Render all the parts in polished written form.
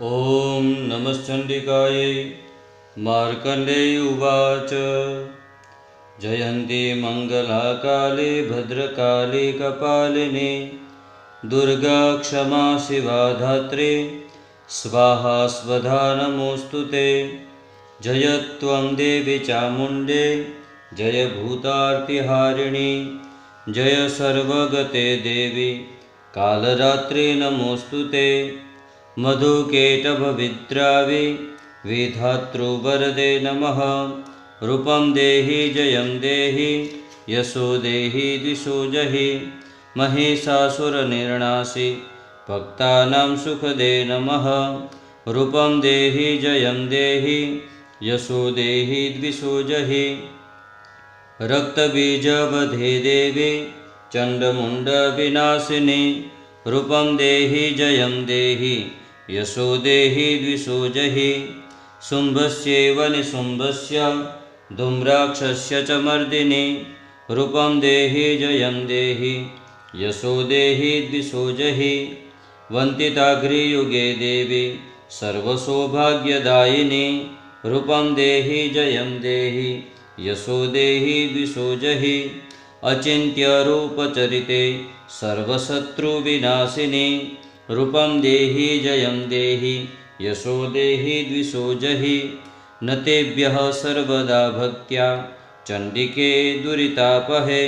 ॐ नमश्चण्डिकायै। मार्कण्डेय उवाच। जयन्ती मङ्गलाकाले भद्रकाली कपालिनी दुर्गा क्षमा शिवा धात्री स्वाहा स्वधा नमोऽस्तु ते। जय त्वं देवी चामुण्डे जय भूतार्तिहारिणी जय सर्वगते देवी कालरात्रि नमोऽस्तु ते। मधुकेटभविद्रावि विधातृवरदे नमः। रूपं देहि जयं देहि यशो देहि दिशो जहि महिषासुरनिर्णासि भक्तानां सुखदे नमः। रूपं देहि जयं देहि यशो देहि द्विषो जहि रक्तबीजवधे देवी चण्डमुण्डविनाशिनी रूपं देहि जयं देहि यशो देहि द्विषो जहि शुम्भस्यैव निशुम्भस्य धूम्राक्षस्य च मर्दिनि रूपं देहि जयं देहि यशो देहि द्विषो जहि वन्दिताग्रियुगे देवी सर्वसौभाग्यदायिनी रूपं देहि जयं देहि यशो देहि द्विषो जहि अचिन्त्यरूपचरिते सर्वशत्रुविनाशिनी रूपं देहि जयं देहि यशो देहि द्विषो जहि न तेभ्यः सर्वदा भक्त्या चण्डिके दुरितापहे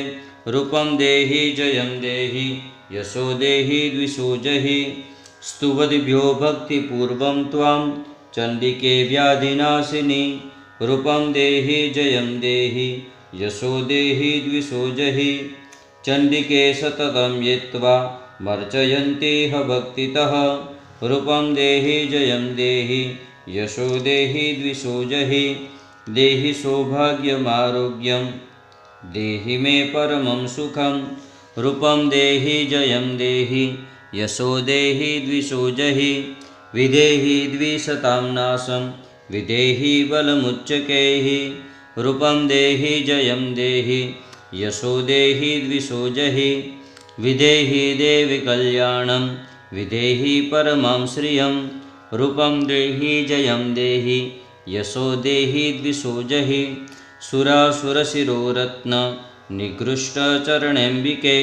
रूपं देहि जयं देहि यशो देहि द्विषो जहि स्तुवद्भ्यो भक्तिपूर्वं त्वां चण्डिके व्याधिनाशिनी रूपं देहि जयं देहि यशो देहि द्विषो जहि चण्डिके सततं ये त्वा मर्चयन्तीह भक्तितः रूपं देहि जयं देहि यशो देहि द्विषो जहि देहि सौभाग्यमारोग्यं देहि मे परमं सुखं रूपं देहि जयं देहि यशो देहि द्विषो जहि विदेहि द्विषतां नाशं विदेहि बलमुच्चकैः रूपं देहि जयं देहि यशो देहि द्विषो जहि विदेहि देवि कल्याणं विदेहि परमं श्रियं रूपं देहि जयं देहि यशो देहि द्विषो जहि सुरासुरशिरोरत्न निकृष्टचरणेऽम्बिके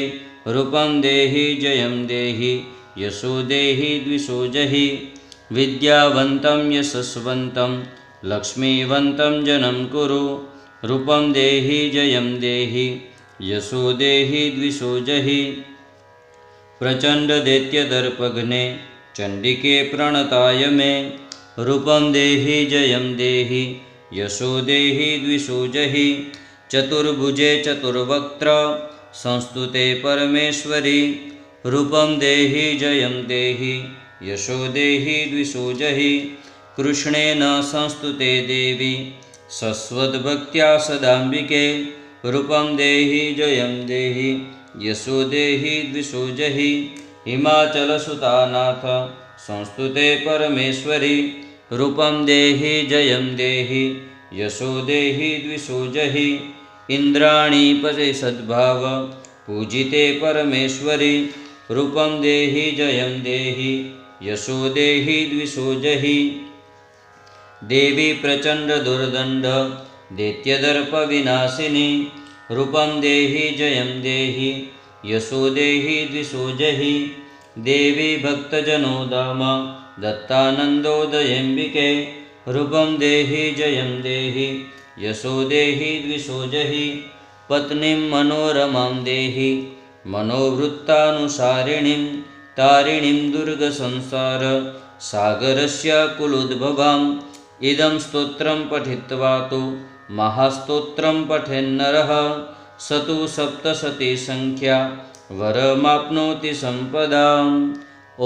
रूपं देहि जयं देहि यशो देहि द्विषो जहि विद्यावन्तं यशस्वन्तं लक्ष्मीवन्तं जनं कुरु रूपं देहि जयं देहि यशो देहि द्विषो जहि प्रचण्डदैत्यदर्पघ्ने चण्डिके प्रणताय मे रूपं देहि जयं देहि यशो देहि द्विषो जहि चतुर्भुजे चतुर्वक्त्र संस्तुते परमेश्वरी रूपं देहि जयं देहि यशो देहि द्विषो जहि कृष्णेन संस्तुते देवी सस्वद्भक्त्या सदाम्बिके रूपं देहि जयं देहि यशो देहि द्विषो जहि हिमाचलसुतानाथ संस्तुते परमेश्वरी रूपं देहि जयं देहि यशो देहि द्विषो जहि इन्द्राणीपते सद्भाव पूजिते परमेश्वरी रूपं देहि जयं देहि यशो देहि द्विषो जहि देवी प्रचण्डदुर्दण्ड दैत्यदर्पविनाशिनी रूपं देहि जयं देहि यशो देहि द्विषो जहि देवी भक्तजनोदाम दत्तानन्दोदयेऽम्बिके रूपं देहि जयं देहि यशो देहि द्विषो जहि पत्नीं मनोरमां देहि मनोवृत्तानुसारिणीं तारिणीं दुर्गसंसार सागरस्य कुलोद्भवाम् इदं स्तोत्रं पठित्वा तु महास्तोत्रं पठेन्नरः स तु सप्तशतीसङ्ख्या वरमाप्नोति सम्पदाम्।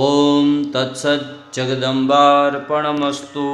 ॐ तत्सत् जगदम्बार्पणमस्तु।